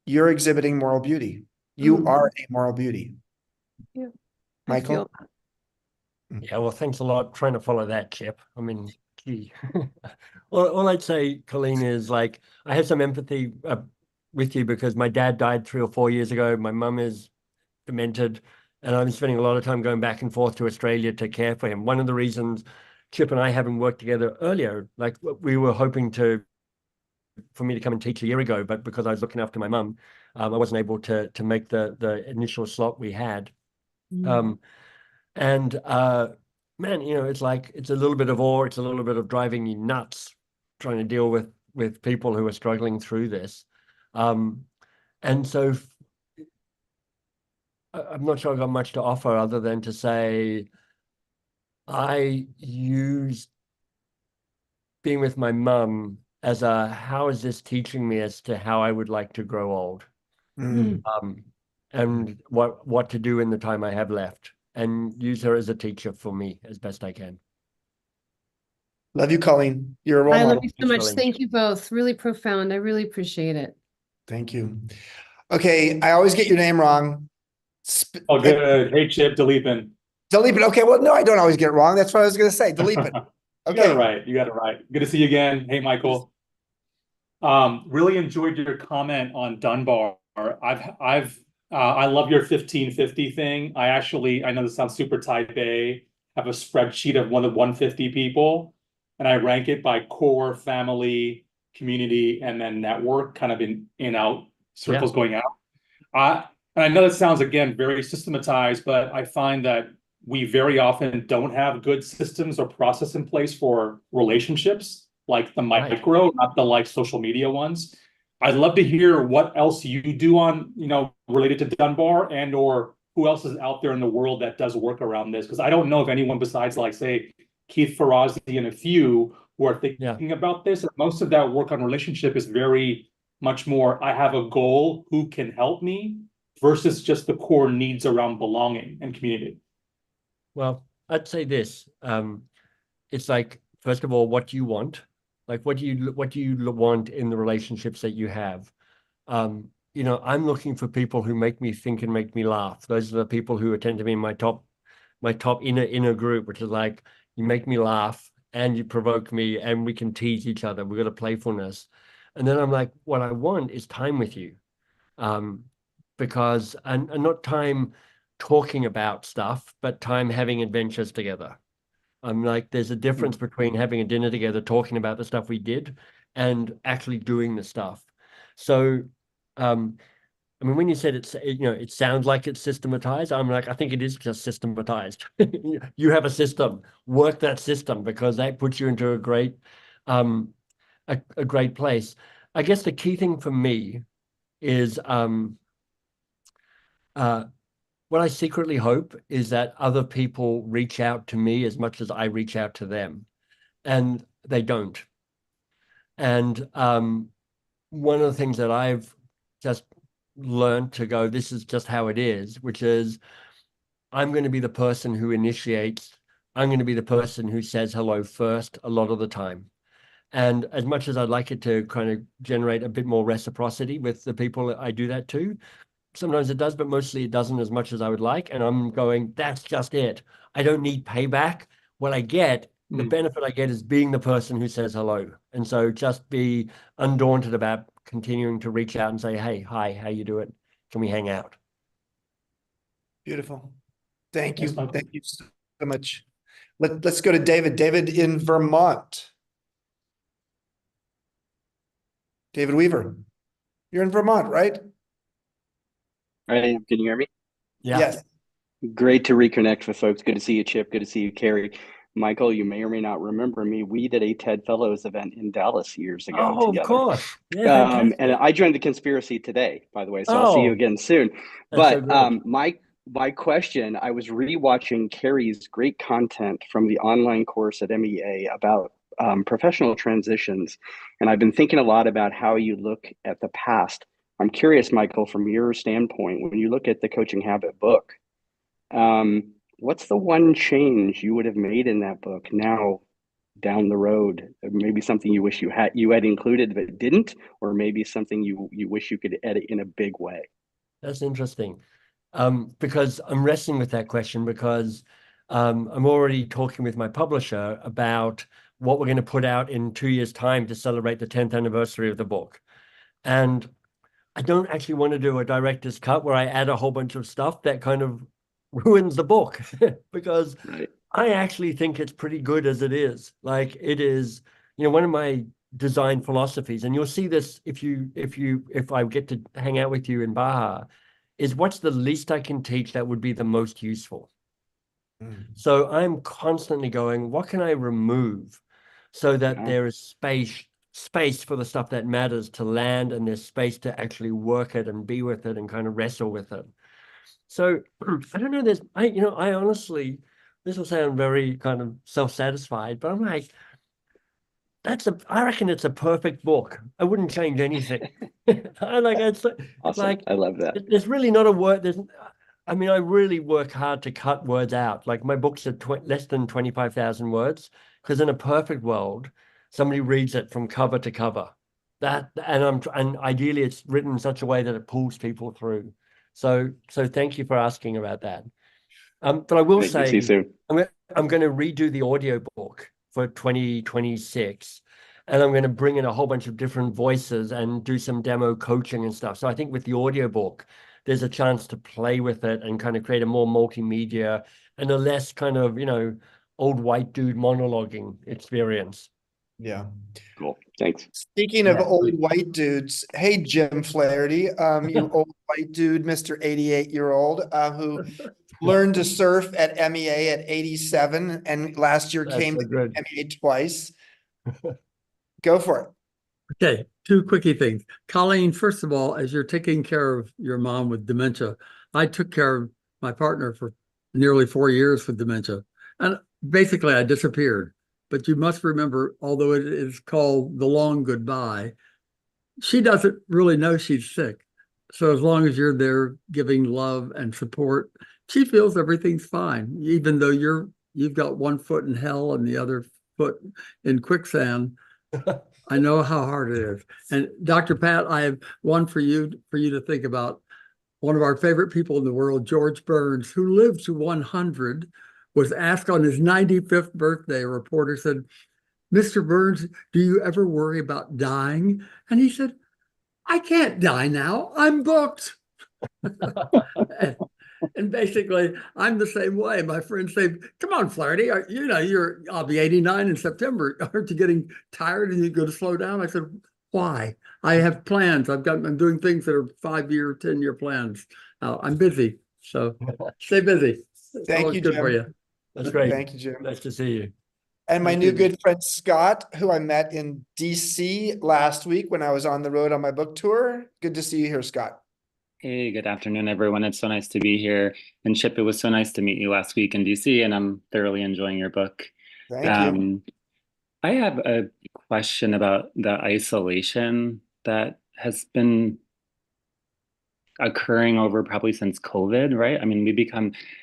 you're exhibiting moral beauty. You are a moral beauty. Yeah. Michael? Yeah, well, thanks a lot. Trying to follow that, Chip. I mean, gee. All I'd say, Colleen, is like, I have some empathy with you because my dad died 3 or 4 years ago. My mum is demented, and I'm spending a lot of time going back and forth to Australia to care for him. One of the reasons Chip and I haven't worked together earlier, like we were hoping for me to come and teach a year ago, but because I was looking after my mum, I wasn't able to make the initial slot we had. And man, it's like, it's a little bit of awe, it's a little bit of driving you nuts trying to deal with people who are struggling through this. And so I'm not sure I've got much to offer other than to say I use being with my mum as how is this teaching me as to how I would like to grow old, and what to do in the time I have left, and use her as a teacher for me as best I can. Love you, Colleen. You're a role I model. love you so much. Thank you both. Really profound. I really appreciate it. Thank you. Okay, I always get your name wrong. Oh, good. Hey, Chip, Dilipin. Dilipin. Okay, well, no, I don't always get it wrong. That's what I was going to say. Dilipin. You got it right. You got it right. Good to see you again. Hey, Michael. Really enjoyed your comment on Dunbar. I love your 1550 thing. I know this sounds super type A, have a spreadsheet of 150 people, and I rank it by core, family, community, and then network, kind of in out circles going out. And I know that sounds, again, very systematized, but I find that we very often don't have good systems or process in place for relationships, like the micro, not the social media ones. I'd love to hear what else you do on, related to Dunbar, and or who else is out there in the world that does work around this. Because I don't know of anyone besides, say, Keith Farazi and a few who are thinking about this. And most of that work on relationship is very much more, I have a goal, who can help me, versus just the core needs around belonging and community. Well, I'd say this. It's like, first of all, what do you want? Like, what do you want in the relationships that you have? I'm looking for people who make me think and make me laugh. Those are the people who tend to be in my top inner group, which is like, you make me laugh and you provoke me and we can tease each other. We've got a playfulness. And then I'm like, what I want is time with you. Because and not time talking about stuff, but time having adventures together. I'm like, there's a difference between having a dinner together, talking about the stuff we did, and actually doing the stuff. So, when you said it sounds like it's systematized. I'm like, I think it is just systematized. You have a system, work that system, because that puts you into a great place. I guess the key thing for me is what I secretly hope is that other people reach out to me as much as I reach out to them, and they don't. And one of the things that I've just learned to go, this is just how it is, which is I'm going to be the person who initiates. I'm going to be the person who says hello first a lot of the time. And as much as I'd like it to kind of generate a bit more reciprocity with the people I do that to, sometimes it does, but mostly it doesn't as much as I would like. And I'm going, that's just it. I don't need payback. What I get, the benefit I get is being the person who says hello. And so just be undaunted about continuing to reach out and say, hey, hi, how you doing? Can we hang out? Beautiful. Thank you. Thanks, Michael. Thank you so much. Let's go to David. David in Vermont. David Weaver. You're in Vermont, right? I am. Can you hear me? Yeah. Yes. Great to reconnect with folks. Good to see you, Chip. Good to see you, Carrie. Michael, you may or may not remember me. We did a TED Fellows event in Dallas years ago Oh, together. of course. Yeah, fantastic. And I joined the conspiracy today, by the way, so I'll see you Oh, again soon. that's so But great. my question, I was rewatching Carrie's great content from the online course at MEA about professional transitions. And I've been thinking a lot about how you look at the past. I'm curious, Michael, from your standpoint, when you look at the Coaching Habit book, what's the one change you would have made in that book now down the road? Maybe something you wish you had included but didn't, or maybe something you wish you could edit in a big way. That's interesting. Because I'm wrestling with that question because I'm already talking with my publisher about what we're going to put out in 2 years' time to celebrate the 10th anniversary of the book. And I don't actually want to do a director's cut where I add a whole bunch of stuff that kind of ruins the book because Right. I actually think it's pretty good as it is. Like it is, one of my design philosophies, and you'll see this if I get to hang out with you in Baja, is what's the least I can teach that would be the most useful. So I'm constantly going, what can I remove so that there is space for the stuff that matters to land, and there's space to actually work it and be with it and kind of wrestle with it. So I don't know, I honestly, this will sound very kind of self-satisfied, but I'm like, I reckon it's a perfect book. I wouldn't change anything. It's Awesome. like, I love that. there's really not a word. I really work hard to cut words out. Like my books are less than 25,000 words, because in a perfect world, somebody reads it from cover to cover. And ideally it's written in such a way that it pulls people through. So thank you for asking about that. But I will Thank you. See say, you soon. I'm going to redo the audiobook for 2026, and I'm going to bring in a whole bunch of different voices and do some demo coaching and stuff. So I think with the audiobook, there's a chance to play with it and kind of create a more multimedia and a less kind of, old white dude monologuing experience. Yeah. Cool. Thanks. Speaking of Yeah. old white dudes, hey, Jim Flaherty, you old white dude, Mr. 88-year-old, who learned to surf at MEA at 87 and last year That's came so to good. MEA twice. Go for it. Okay, two quickie things. Colleen, first of all, as you're taking care of your mom with dementia, I took care of my partner for nearly 4 years with dementia. And basically I disappeared. But you must remember, although it is called the long goodbye, she doesn't really know she's sick. So as long as you're there giving love and support, she feels everything's fine, even though you've got one foot in hell and the other foot in quicksand. I know how hard it is. And Dr. Pat, I have one for you to think about. One of our favorite people in the world, George Burns, who lived to 100, was asked on his 95th birthday, a reporter said, "Mr. Burns, do you ever worry about dying?" And he said, "I can't die now. I'm booked." And basically, I'm the same way. My friends say, "Come on, Flaherty, I'll be 89 in September. Aren't you getting tired and you're going to slow down?" I said, "Why? I have plans. I'm doing things that are 5-year, 10-year plans. I'm busy. So stay busy. It's Thank always you, good Jim. for you." That's great. Thank you, Jim. Nice to see you. And my Thank new you. good friend Scott, who I met in DC last week when I was on the road on my book tour. Good to see you here, Scott. Hey, good afternoon, everyone. It's so nice to be here. And Chip, it was so nice to meet you last week in DC, and I'm thoroughly enjoying your book. Thank you. I have a question about the isolation that has been occurring over probably since COVID, right? I mean,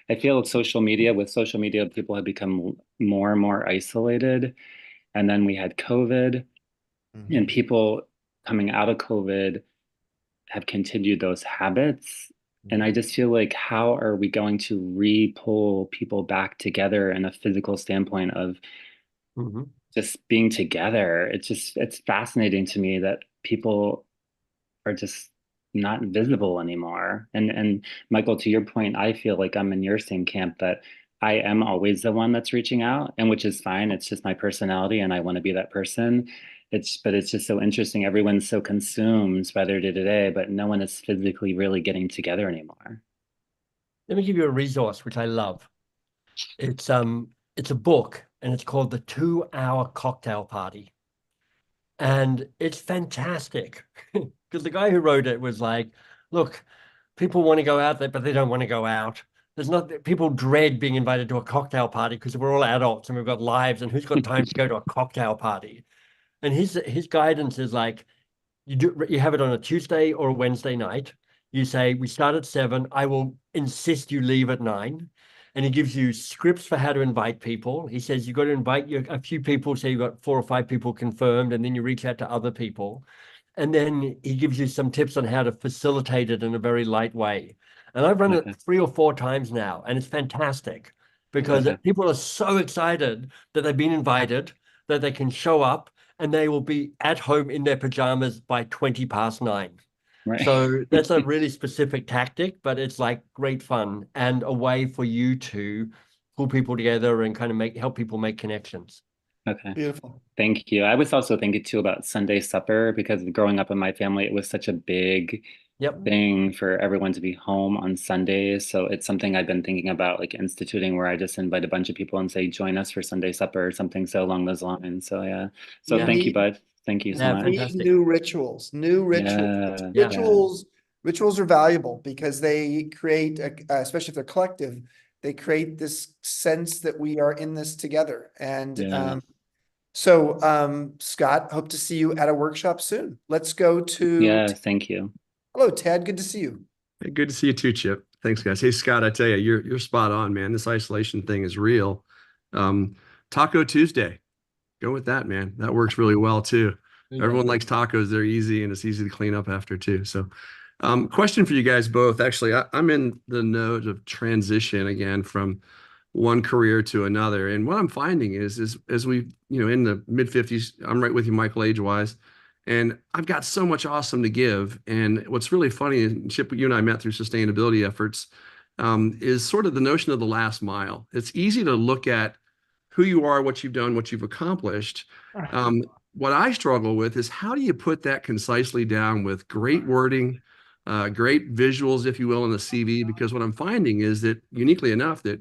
I feel with social media, people have become more and more isolated. And then we had COVID. And people coming out of COVID have continued those habits. And I just feel like, how are we going to re-pull people back together in a physical standpoint of just being together? It's fascinating to me that people are just not visible anymore. And Michael, to your point, I feel like I'm in your same camp, that I am always the one that's reaching out, and which is fine. It's just my personality and I want to be that person. But it's just so interesting. Everyone's so consumed by their day-to-day, but no one is physically really getting together anymore. Let me give you a resource which I love. It's a book, and it's called The 2-Hour Cocktail Party. And it's fantastic because the guy who wrote it was like, look, people want to go out there, but they don't want to go out. People dread being invited to a cocktail party because we're all adults and we've got lives, and who's got time to go to a cocktail party? And his guidance is like, you have it on a Tuesday or a Wednesday night. You say, we start at 7. I will insist you leave at 9. And he gives you scripts for how to invite people. He says you've got to invite a few people, say you've got 4 or 5 people confirmed, and then you reach out to other people. And then he gives you some tips on how to facilitate it in a very light way. And I've run it 3 or 4 times now, and it's fantastic because people are so excited that they've been invited, that they can show up, and they will be at home in their pajamas by 9:20. Right. So that's a really specific tactic, but it's like great fun and a way for you to pull people together and kind of help people make connections. Okay. Beautiful. Thank you. I was also thinking too about Sunday supper, because growing up in my family, it was such a big thing for everyone to be home on Sundays. So it's something I've been thinking about, like instituting, where I just invite a bunch of people and say, join us for Sunday supper or something so along those lines. So yeah. So thank you, bud. Thank you so much. Fantastic. New rituals. Rituals are valuable because they create, especially if they're collective, they create this sense that we are in this together. And Scott, hope to see you at a workshop soon. Let's go to thank you. Hello, Ted. Good to see you. Hey, good to see you too, Chip. Thanks, guys. Hey, Scott, I tell you, you're spot on, man. This isolation thing is real. Taco Tuesday. Go with that, man. That works really well too. Everyone likes tacos. They're easy and it's easy to clean up after too. So question for you guys both. Actually, I'm in the node of transition again from one career to another. And what I'm finding is as we, in the mid-50s, I'm right with you, Michael, age-wise, and I've got so much awesome to give. And what's really funny, and Chip, you and I met through sustainability efforts, is sort of the notion of the last mile. It's easy to look at who you are, what you've done, what you've accomplished. What I struggle with is, how do you put that concisely down with great wording, great visuals, if you will, in the CV? Because what I'm finding is that, uniquely enough, that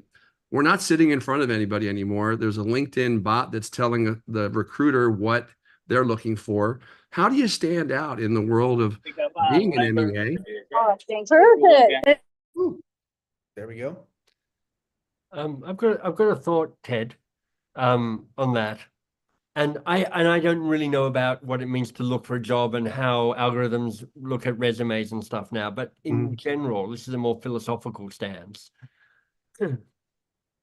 we're not sitting in front of anybody anymore. There's a LinkedIn bot that's telling the recruiter what they're looking for. How do you stand out in the world of being an MEA? Perfect. There we go. I've got a thought, Ted, on that. And I don't really know about what it means to look for a job and how algorithms look at resumes and stuff now. But in general, this is a more philosophical stance.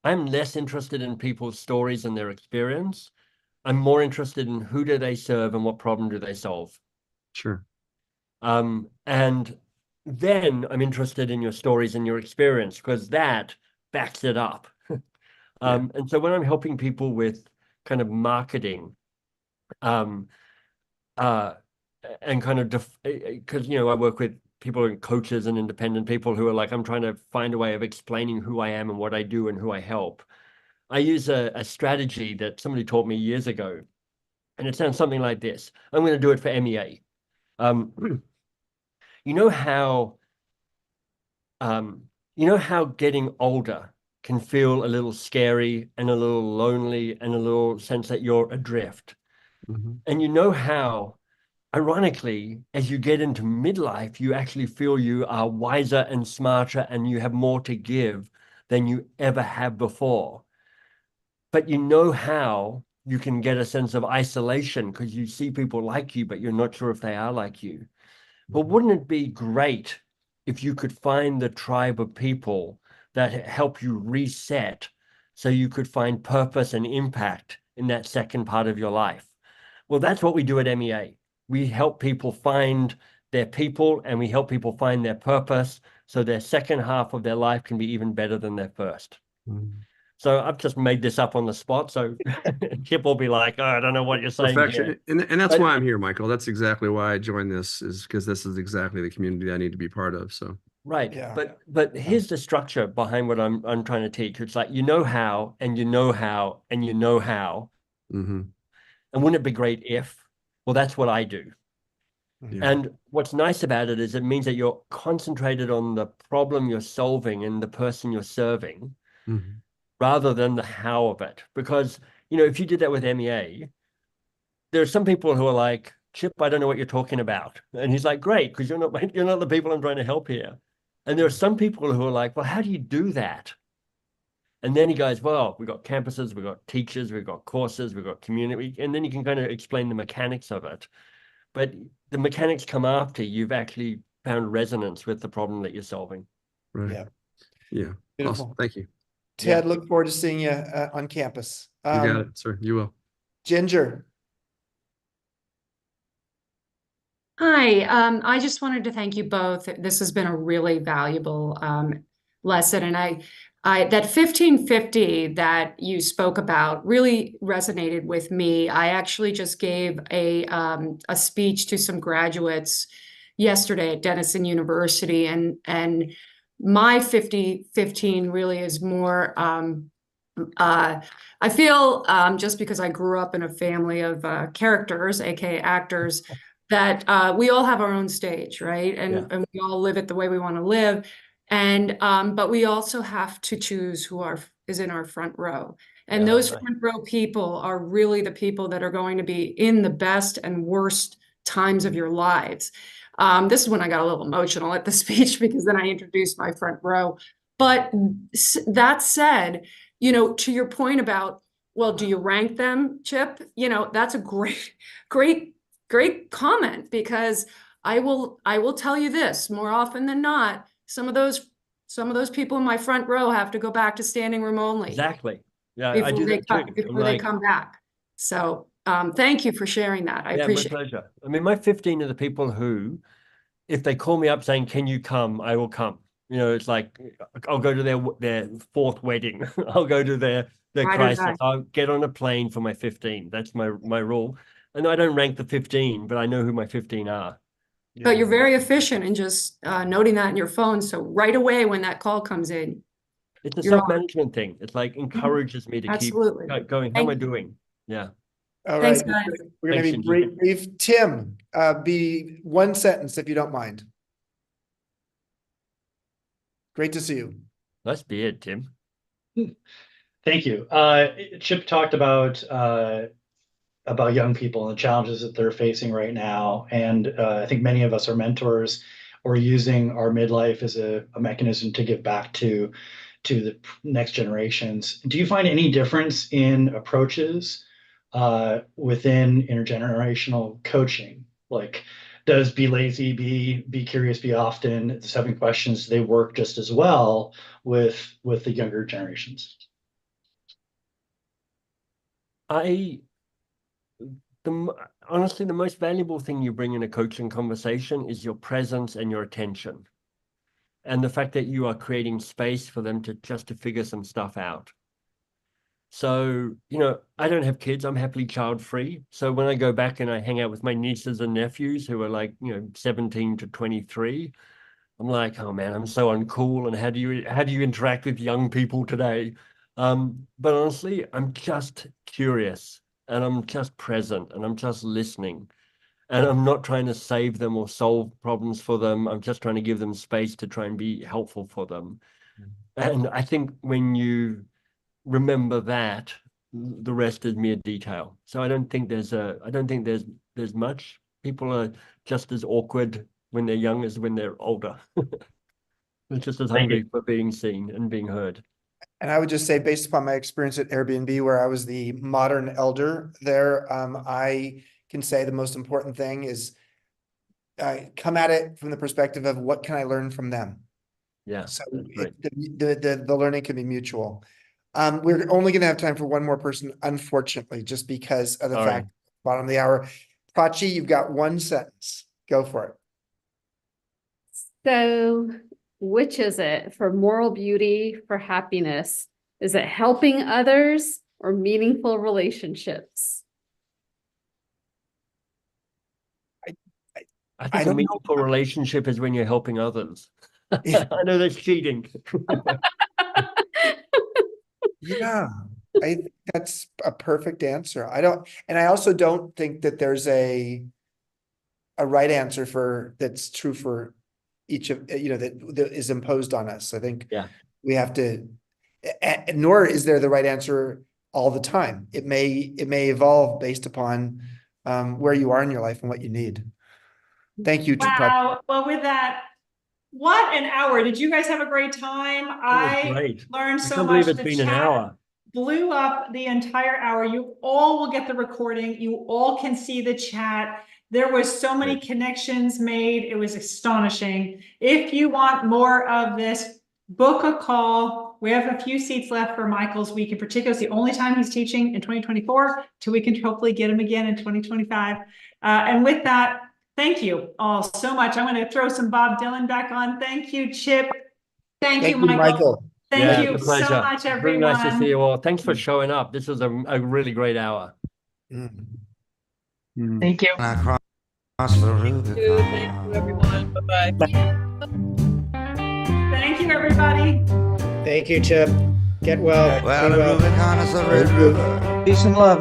I'm less interested in people's stories and their experience. I'm more interested in who do they serve and what problem do they solve. Sure. And then I'm interested in your stories and your experience, because that backs it up. And so when I'm helping people with kind of marketing, and kind of because I work with people and coaches and independent people who are like, I'm trying to find a way of explaining who I am and what I do and who I help. I use a strategy that somebody taught me years ago, and it sounds something like this. I'm going to do it for MEA. You know how getting older can feel a little scary and a little lonely and a little sense that you're adrift. And you know how, ironically, as you get into midlife, you actually feel you are wiser and smarter and you have more to give than you ever have before. But you know how you can get a sense of isolation because you see people like you, but you're not sure if they are like you. But wouldn't it be great if you could find the tribe of people that help you reset so you could find purpose and impact in that second part of your life? Well, that's what we do at MEA. We help people find their people, and we help people find their purpose, so their second half of their life can be even better than their first. So I've just made this up on the spot. So Chip will be like, oh, I don't know what you're saying Perfection. here. And that's why I'm here, Michael. That's exactly why I joined this, is because this is exactly the community I need to be part of. So Right. Yeah. But here's the structure behind what I'm trying to teach. It's like, you know how, and you know how, and you know how. mhm. And wouldn't it be great if? Well, that's what I do. Yeah. And what's nice about it is it means that you're concentrated on the problem you're solving and the person you're serving, Mhm. rather than the how of it. Because, you know, if you did that with MEA, there are some people who are like, Chip, I don't know what you're talking about. And he's like, great, because you're not the people I'm trying to help here. And there are some people who are like, well, how do you do that? And then he goes, well, we've got campuses, we've got teachers, we've got courses, we've got community. And then you can kind of explain the mechanics of it. But the mechanics come after you've actually found resonance with the problem that you're solving. Right. Yeah. Yeah. Beautiful. Awesome. Thank you. Ted, look forward to seeing you on campus. You got it, sir. You will. Ginger. Hi, I just wanted to thank you both. This has been a really valuable lesson, and I that 1550 that you spoke about really resonated with me. I actually just gave a speech to some graduates yesterday at Denison University, and my 5015 really is more. I feel just because I grew up in a family of characters, aka actors, that we all have our own stage, right? And we all live it the way we want to live. And but we also have to choose who is in our front row. And those front row people are really the people that are going to be in the best and worst times of your lives. This is when I got a little emotional at the speech, because then I introduced my front row. But that said, you know, to your point about, well, do you rank them, Chip? You know, that's a great comment, because I will tell you this, more often than not, some of those people in my front row have to go back to standing room only. Exactly. Yeah, before I do they that too. before they come back. So thank you for sharing that. I appreciate my pleasure. I mean, my 15 are the people who, if they call me up saying, can you come, I will come. You know, it's like, I'll go to their fourth wedding. I'll go to their crisis. I'll get on a plane for my 15. That's my rule. And I don't rank the 15, but I know who my 15 are. But you're very efficient in just noting that in your phone. So right away when that call comes in, it's a self-management thing. It's like encourages me to Absolutely. keep going. How am I doing? Yeah. All Thanks, right. guys. We're going to be brief. Tim, be one sentence if you don't mind. Great to see you. Nice beard, Tim. Thank you. Chip talked about young people and the challenges that they're facing right now. And I think many of us are mentors or using our midlife as a mechanism to give back to the next generations. Do you find any difference in approaches within intergenerational coaching? Like, does be lazy, be curious, be often, the 7 questions, they work just as well with the younger generations? Honestly, the most valuable thing you bring in a coaching conversation is your presence and your attention. And the fact that you are creating space for them to figure some stuff out. So, you know, I don't have kids. I'm happily child-free. So when I go back and I hang out with my nieces and nephews who are like, you know, 17 to 23, I'm like, oh man, I'm so uncool. And how do you interact with young people today? But honestly, I'm just curious, and I'm just present, and I'm just listening. And I'm not trying to save them or solve problems for them. I'm just trying to give them space to try and be helpful for them. And I think when you remember that, the rest is mere detail. So I don't think there's much. People are just as awkward when they're young as when they're older. They're just as hungry for being seen and being heard. And I would just say, based upon my experience at Airbnb, where I was the modern elder there, I can say the most important thing is come at it from the perspective of what can I learn from them? Yeah. So the learning can be mutual. We're only going to have time for one more person, unfortunately, just because of the fact bottom of the hour. Prachi, you've got one sentence. Go for it. So, which is it for moral beauty, for happiness? Is it helping others or meaningful relationships? I think a meaningful relationship is when you're helping others. I know that's cheating. Yeah, I think that's a perfect answer. I also don't think that there's a right answer that's true for each of, that is imposed on us. I think we have to, nor is there the right answer all the time. It may evolve based upon where you are in your life and what you need. Thank you. Wow. Well, with that, what an hour. Did you guys have a great time? I learned so much. It's been an hour. Blew up the entire hour. You all will get the recording. You all can see the chat. There was so many connections made. It was astonishing. If you want more of this, book a call. We have a few seats left for Michael's week in particular. It's the only time he's teaching in 2024, till we can hopefully get him again in 2025. And with that, thank you all so much. I'm going to throw some Bob Dylan back on. Thank you, Chip. Thank you, Michael. Thank you so much, everyone. Really nice to see you all. Thanks for showing up. This was a really great hour. Thank you. Across the Rubicon. Thank you, everyone. Bye-bye. Thank you, everybody. Thank you, Chip. Get well. Well, the Rubicon is a red river. Peace and love.